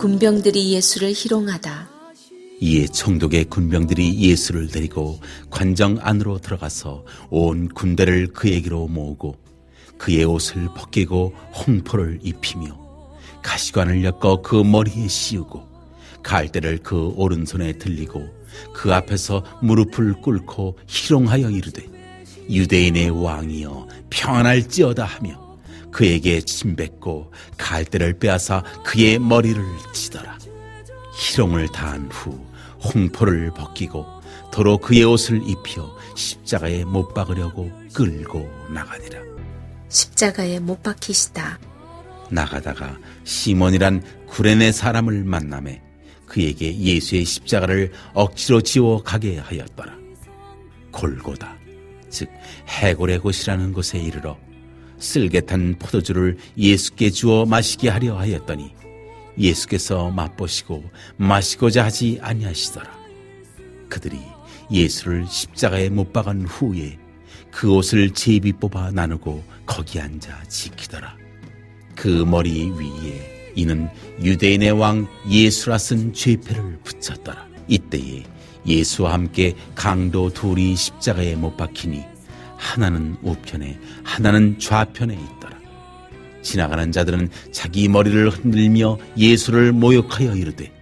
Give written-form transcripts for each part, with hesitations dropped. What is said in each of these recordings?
군병들이 예수를 희롱하다. 이에 총독의 군병들이 예수를 데리고 관정 안으로 들어가서 온 군대를 그에게로 모으고 그의 옷을 벗기고 홍포를 입히며 가시관을 엮어 그 머리에 씌우고 갈대를 그 오른손에 들리고 그 앞에서 무릎을 꿇고 희롱하여 이르되 유대인의 왕이여 평안할지어다 하며 그에게 침뱉고 갈대를 빼앗아 그의 머리를 치더라. 희롱을 다한 후 홍포를 벗기고 도로 그의 옷을 입혀 십자가에 못 박으려고 끌고 나가니라. 십자가에 못 박히시다. 나가다가 시몬이란 구레네 사람을 만나매 그에게 예수의 십자가를 억지로 지워 가게 하였더라. 골고다 즉 해골의 곳이라는 곳에 이르러 쓸개탄 포도주를 예수께 주어 마시게 하려 하였더니 예수께서 맛보시고 마시고자 하지 아니하시더라. 그들이 예수를 십자가에 못 박은 후에 그 옷을 제비 뽑아 나누고 거기 앉아 지키더라. 그 머리 위에 이는 유대인의 왕 예수라 쓴 죄패를 붙였더라. 이때에 예수와 함께 강도 둘이 십자가에 못 박히니 하나는 우편에 하나는 좌편에 있더라. 지나가는 자들은 자기 머리를 흔들며 예수를 모욕하여 이르되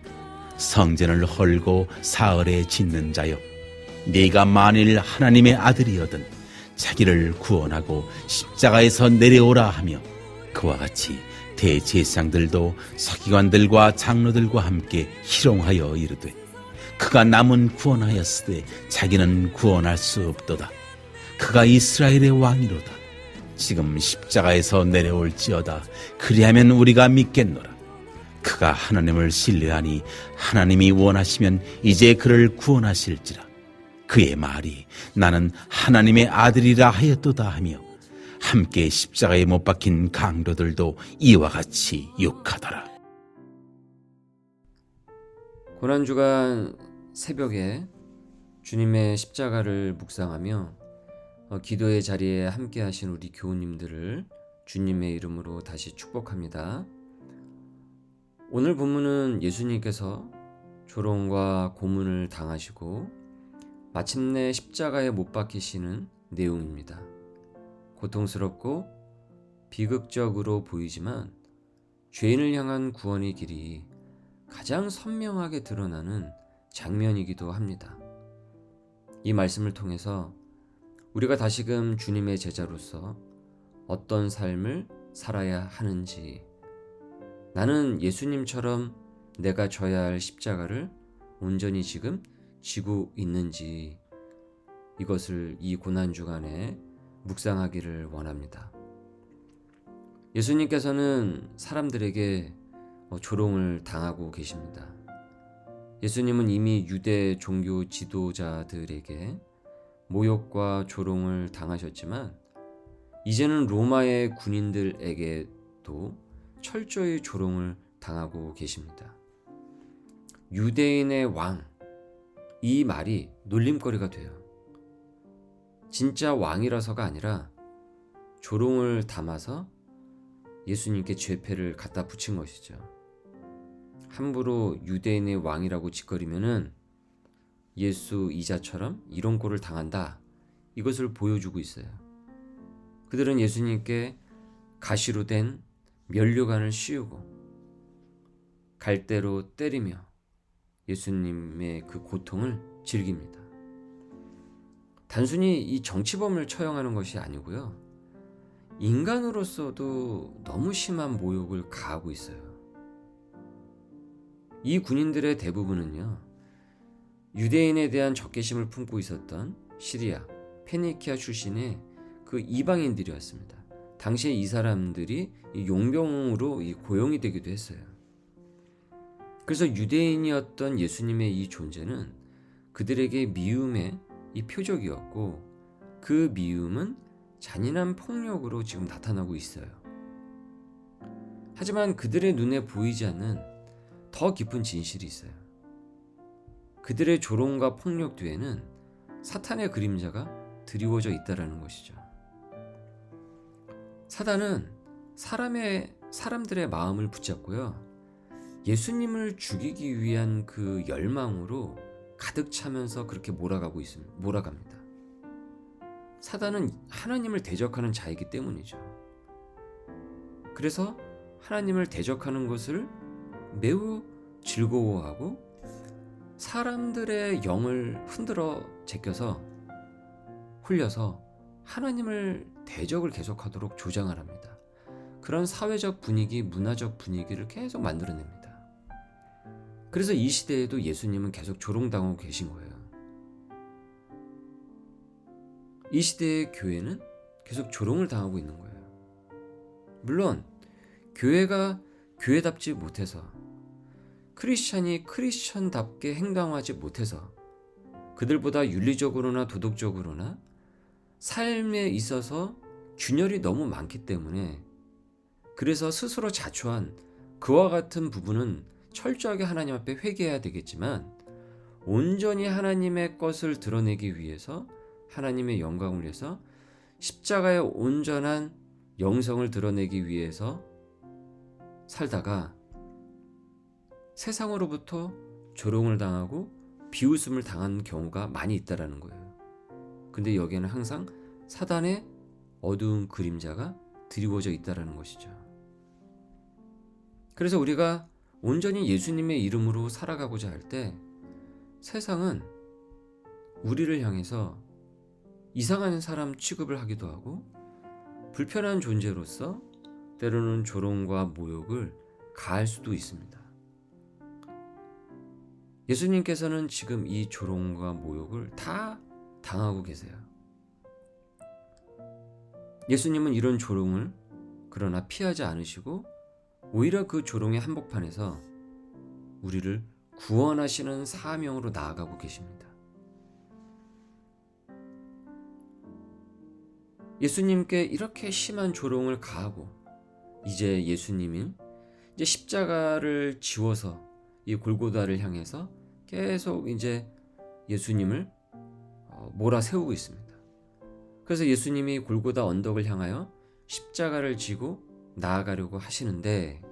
성전을 헐고 사흘에 짓는 자여 네가 만일 하나님의 아들이거든 자기를 구원하고 십자가에서 내려오라 하며 그와 같이 대제사장들도 서기관들과 장로들과 함께 희롱하여 이르되 그가 남은 구원하였으되 자기는 구원할 수 없도다. 그가 이스라엘의 왕이로다. 지금 십자가에서 내려올지어다. 그리하면 우리가 믿겠노라. 그가 하나님을 신뢰하니 하나님이 원하시면 이제 그를 구원하실지라. 그의 말이 나는 하나님의 아들이라 하였도다 하며 함께 십자가에 못 박힌 강도들도 이와 같이 욕하더라. 고난주간 새벽에 주님의 십자가를 묵상하며 기도의 자리에 함께 하신 우리 교우님들을 주님의 이름으로 다시 축복합니다. 오늘 본문은 예수님께서 조롱과 고문을 당하시고 마침내 십자가에 못 박히시는 내용입니다. 고통스럽고 비극적으로 보이지만 죄인을 향한 구원의 길이 가장 선명하게 드러나는 장면이기도 합니다. 이 말씀을 통해서 우리가 다시금 주님의 제자로서 어떤 삶을 살아야 하는지, 나는 예수님처럼 내가 져야 할 십자가를 온전히 지금 지고 있는지, 이것을 이 고난주간에 묵상하기를 원합니다. 예수님께서는 사람들에게 조롱을 당하고 계십니다. 예수님은 이미 유대 종교 지도자들에게 모욕과 조롱을 당하셨지만 이제는 로마의 군인들에게도 철저히 조롱을 당하고 계십니다. 유대인의 왕, 이 말이 놀림거리가 돼요. 진짜 왕이라서가 아니라 조롱을 담아서 예수님께 죄패를 갖다 붙인 것이죠. 함부로 유대인의 왕이라고 짓거리면은 예수 이자처럼 이런 꼴을 당한다, 이것을 보여주고 있어요. 그들은 예수님께 가시로 된 면류관을 씌우고 갈대로 때리며 예수님의 그 고통을 즐깁니다. 단순히 이 정치범을 처형하는 것이 아니고요, 인간으로서도 너무 심한 모욕을 가하고 있어요. 이 군인들의 대부분은요, 유대인에 대한 적개심을 품고 있었던 시리아, 페니키아 출신의 그 이방인들이었습니다. 당시에 이 사람들이 용병으로 고용이 되기도 했어요. 그래서 유대인이었던 예수님의 이 존재는 그들에게 미움의 이 표적이었고, 그 미움은 잔인한 폭력으로 지금 나타나고 있어요. 하지만 그들의 눈에 보이지 않는 더 깊은 진실이 있어요. 그들의 조롱과 폭력 뒤에는 사탄의 그림자가 드리워져 있다는 것이죠. 사단은 사람들의 마음을 붙잡고요, 예수님을 죽이기 위한 그 열망으로 가득 차면서 그렇게 몰아갑니다. 사단은 하나님을 대적하는 자이기 때문이죠. 그래서 하나님을 대적하는 것을 매우 즐거워하고 사람들의 영을 흔들어 제껴서 홀려서 하나님을 대적을 계속하도록 조장을 합니다. 그런 사회적 분위기, 문화적 분위기를 계속 만들어냅니다. 그래서 이 시대에도 예수님은 계속 조롱당하고 계신 거예요. 이 시대의 교회는 계속 조롱을 당하고 있는 거예요. 물론 교회가 교회답지 못해서, 크리스찬이 크리스찬답게 행동하지 못해서, 그들보다 윤리적으로나 도덕적으로나 삶에 있어서 균열이 너무 많기 때문에, 그래서 스스로 자초한 그와 같은 부분은 철저하게 하나님 앞에 회개해야 되겠지만, 온전히 하나님의 것을 드러내기 위해서, 하나님의 영광을 위해서, 십자가의 온전한 영성을 드러내기 위해서 살다가 세상으로부터 조롱을 당하고 비웃음을 당한 경우가 많이 있다라는 거예요. 근데 여기에는 항상 사단의 어두운 그림자가 드리워져 있다라는 것이죠. 그래서 우리가 온전히 예수님의 이름으로 살아가고자 할 때 세상은 우리를 향해서 이상한 사람 취급을 하기도 하고 불편한 존재로서 때로는 조롱과 모욕을 가할 수도 있습니다. 예수님께서는 지금 이 조롱과 모욕을 다 당하고 계세요. 예수님은 이런 조롱을 그러나 피하지 않으시고 오히려 그 조롱의 한복판에서 우리를 구원하시는 사명으로 나아가고 계십니다. 예수님께 이렇게 심한 조롱을 가하고 이제 예수님이 이제 십자가를 지워서 이 골고다를 향해서 계속 이제 예수님을 몰아세우고 있습니다. 그래서 예수님이 골고다 언덕을 향하여 십자가를 지고 나아가려고 하시는데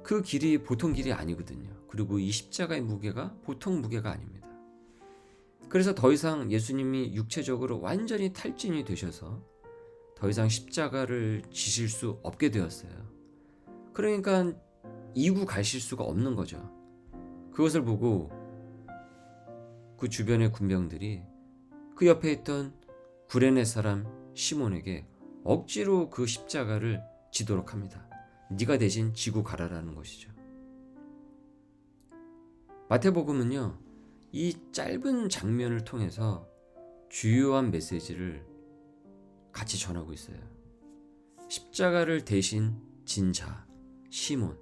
그 길이 보통 길이 아니거든요. 그리고 이 십자가의 무게가 보통 무게가 아닙니다. 그래서 더 이상 예수님이 육체적으로 완전히 탈진이 되셔서 더 이상 십자가를 지실 수 없게 되었어요. 그러니까 이구 가실 수가 없는 거죠. 그것을 보고 그 주변의 군병들이 그 옆에 있던 구레네 사람 시몬에게 억지로 그 십자가를 지도록 합니다. 네가 대신 지고 가라라는 것이죠. 마태복음은요, 이 짧은 장면을 통해서 주요한 메시지를 같이 전하고 있어요. 십자가를 대신 진 자, 시몬.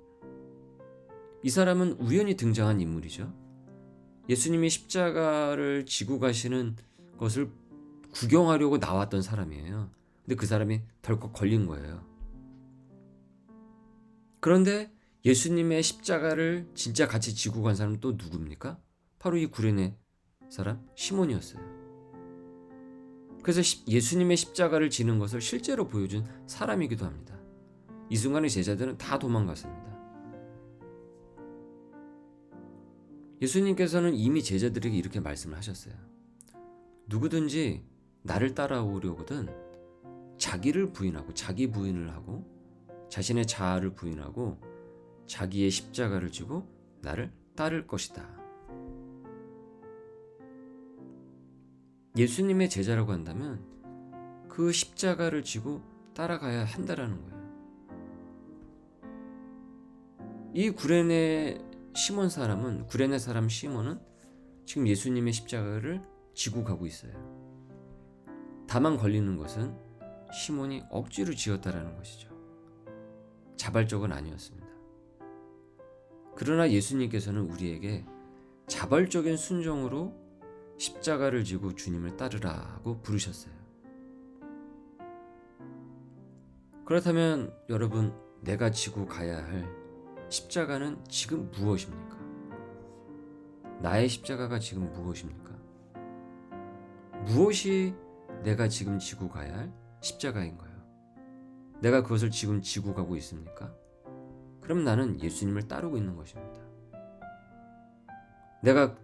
이 사람은 우연히 등장한 인물이죠. 예수님이 십자가를 지고 가시는 것을 구경하려고 나왔던 사람이에요. 근데 그 사람이 덜컥 걸린 거예요. 그런데 예수님의 십자가를 진짜 같이 지고 간 사람은 또 누굽니까? 바로 이 구레네 사람 시몬이었어요. 그래서 예수님의 십자가를 지는 것을 실제로 보여준 사람이기도 합니다. 이 순간에 제자들은 다 도망갔습니다. 예수님께서는 이미 제자들에게 이렇게 말씀을 하셨어요. 누구든지 나를 따라오려거든 자기를 부인하고 자기 부인을 하고 자신의 자아를 부인하고 자기의 십자가를 지고 나를 따를 것이다. 예수님의 제자라고 한다면 그 십자가를 지고 따라가야 한다라는 거예요. 이 구레네 사람 시몬은 지금 예수님의 십자가를 지고 가고 있어요. 다만 걸리는 것은 시몬이 억지로 지었다라는 것이죠. 자발적은 아니었습니다. 그러나 예수님께서는 우리에게 자발적인 순종으로 십자가를 지고 주님을 따르라고 부르셨어요. 그렇다면 여러분, 내가 지고 가야 할 십자가는 지금 무엇입니까? 나의 십자가가 지금 무엇입니까? 무엇이 내가 지금 지고 가야 할 십자가인가요? 내가 그것을 지금 지고 가고 있습니까? 그럼 나는 예수님을 따르고 있는 것입니다. 내가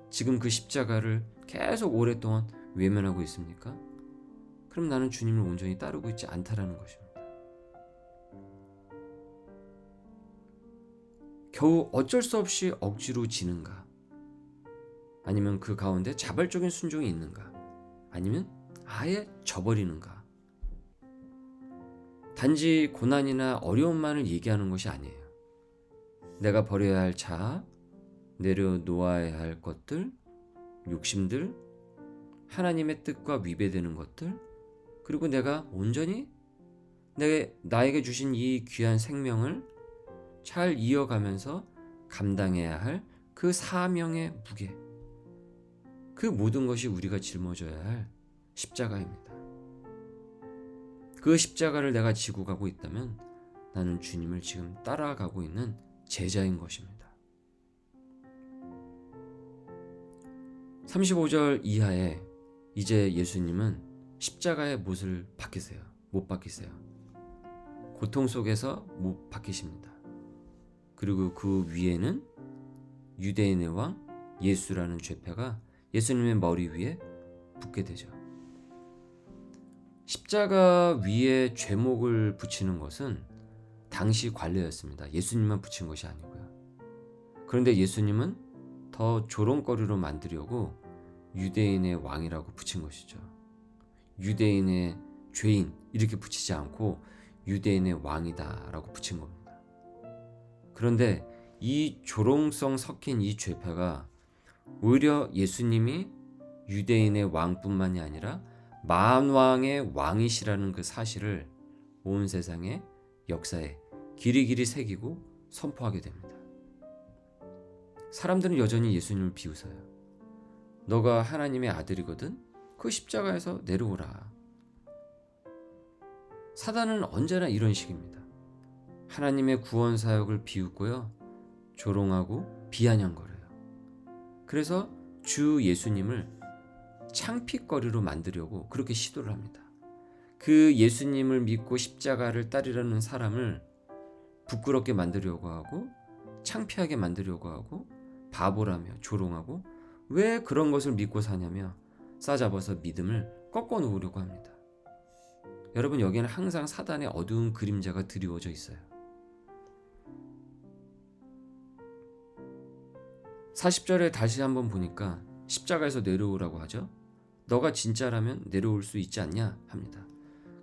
지금 그 십자가를 계속 오랫동안 외면하고 있습니까? 그럼 나는 주님을 온전히 따르고 있지 않다라는 것입니다. 겨우 어쩔 수 없이 억지로 지는가? 아니면 그 가운데 자발적인 순종이 있는가? 아니면 아예 져버리는가? 단지 고난이나 어려움만을 얘기하는 것이 아니에요. 내가 버려야 할 자아, 내려놓아야 할 것들, 욕심들, 하나님의 뜻과 위배되는 것들, 그리고 내가 온전히 나에게 주신 이 귀한 생명을 잘 이어가면서 감당해야 할 그 사명의 무게, 그 모든 것이 우리가 짊어져야 할 십자가입니다. 그 십자가를 내가 지고 가고 있다면 나는 주님을 지금 따라가고 있는 제자인 것입니다. 35절 이하에 이제 예수님은 십자가의 못을 박히세요. 못 박히세요. 고통 속에서 못 박히십니다. 그리고 그 위에는 유대인의 왕 예수라는 죄패가 예수님의 머리 위에 붙게 되죠. 십자가 위에 죄목을 붙이는 것은 당시 관례였습니다. 예수님만 붙인 것이 아니고요. 그런데 예수님은 더 조롱거리로 만들려고 유대인의 왕이라고 붙인 것이죠. 유대인의 죄인 이렇게 붙이지 않고 유대인의 왕이다 라고 붙인 겁니다. 그런데 이 조롱성 섞인 이 죄패가 오히려 예수님이 유대인의 왕뿐만이 아니라 만왕의 왕이시라는 그 사실을 온 세상의 역사에 길이길이 새기고 선포하게 됩니다. 사람들은 여전히 예수님을 비웃어요. 너가 하나님의 아들이거든? 그 십자가에서 내려오라. 사단은 언제나 이런 식입니다. 하나님의 구원 사역을 비웃고요. 조롱하고 비아냥거려요. 그래서 주 예수님을 창피거리로 만들려고 그렇게 시도를 합니다. 그 예수님을 믿고 십자가를 따르려는 사람을 부끄럽게 만들려고 하고 창피하게 만들려고 하고 바보라며 조롱하고 왜 그런 것을 믿고 사냐며 싸잡아서 믿음을 꺾어 놓으려고 합니다. 여러분, 여기에는 항상 사단의 어두운 그림자가 드리워져 있어요. 40절에 다시 한번 보니까 십자가에서 내려오라고 하죠. 너가 진짜라면 내려올 수 있지 않냐 합니다.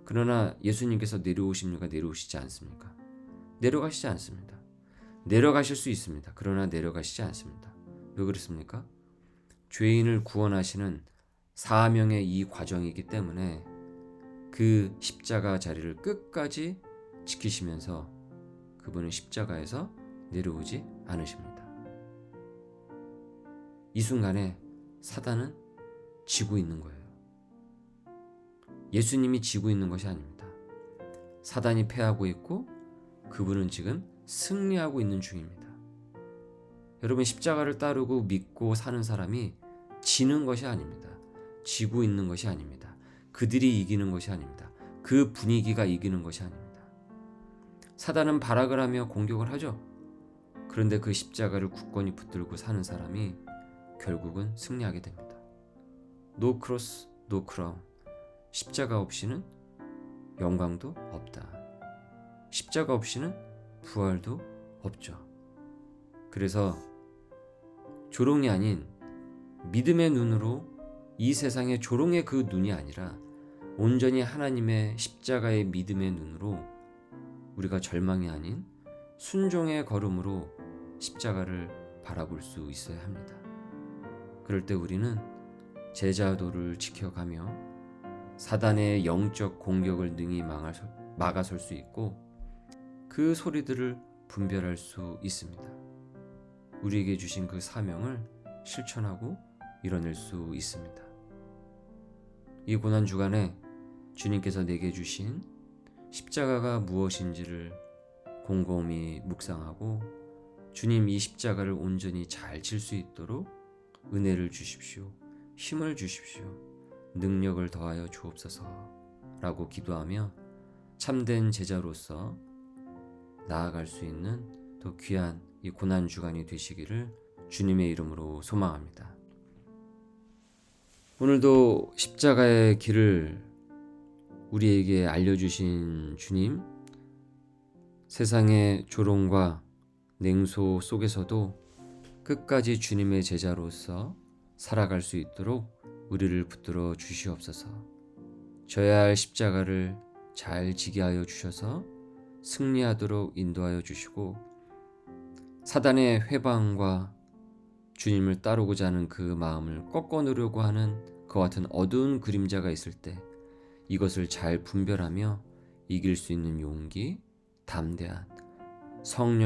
그러나 예수님께서 내려오십니까? 내려오시지 않습니까? 내려가시지 않습니다. 내려가실 수 있습니다. 그러나 내려가시지 않습니다. 왜 그렇습니까? 죄인을 구원하시는 사명의 이 과정이기 때문에 그 십자가 자리를 끝까지 지키시면서 그분은 십자가에서 내려오지 않으십니다. 이 순간에 사단은 지고 있는 거예요. 예수님이 지고 있는 것이 아닙니다. 사단이 패하고 있고 그분은 지금 승리하고 있는 중입니다. 여러분, 십자가를 따르고 믿고 사는 사람이 지는 것이 아닙니다. 지고 있는 것이 아닙니다. 그들이 이기는 것이 아닙니다. 그 분위기가 이기는 것이 아닙니다. 사단은 발악을 하며 공격을 하죠. 그런데 그 십자가를 굳건히 붙들고 사는 사람이 결국은 승리하게 됩니다. No cross, no crown. 십자가 없이는 영광도 없다. 십자가 없이는 부활도 없죠. 그래서 조롱이 아닌 믿음의 눈으로 이 세상의 조롱의 그 눈이 아니라 온전히 하나님의 십자가의 믿음의 눈으로 우리가 절망이 아닌 순종의 걸음으로 십자가를 바라볼 수 있어야 합니다. 그럴 때 우리는 제자도를 지켜가며 사단의 영적 공격을 능히 막아설 수 있고 그 소리들을 분별할 수 있습니다. 우리에게 주신 그 사명을 실천하고 이뤄낼 수 있습니다. 이 고난 주간에 주님께서 내게 주신 십자가가 무엇인지를 곰곰이 묵상하고 주님, 이 십자가를 온전히 잘 질 수 있도록 은혜를 주십시오. 힘을 주십시오. 능력을 더하여 주옵소서 라고 기도하며 참된 제자로서 나아갈 수 있는 더 귀한 이 고난 주간이 되시기를 주님의 이름으로 소망합니다. 오늘도 십자가의 길을 우리에게 알려주신 주님, 세상의 조롱과 냉소 속에서도 끝까지 주님의 제자로서 살아갈 수 있도록 우리를 붙들어 주시옵소서. 져야 할 십자가를 잘 지게 하여 주셔서 승리하도록 인도하여 주시고, 사단의 회방과 주님을 따르고자 하는 그 마음을 꺾어놓으려고 하는 그와 같은 어두운 그림자가 있을 때 이것을 잘 분별하며 이길 수 있는 용기, 담대한 성령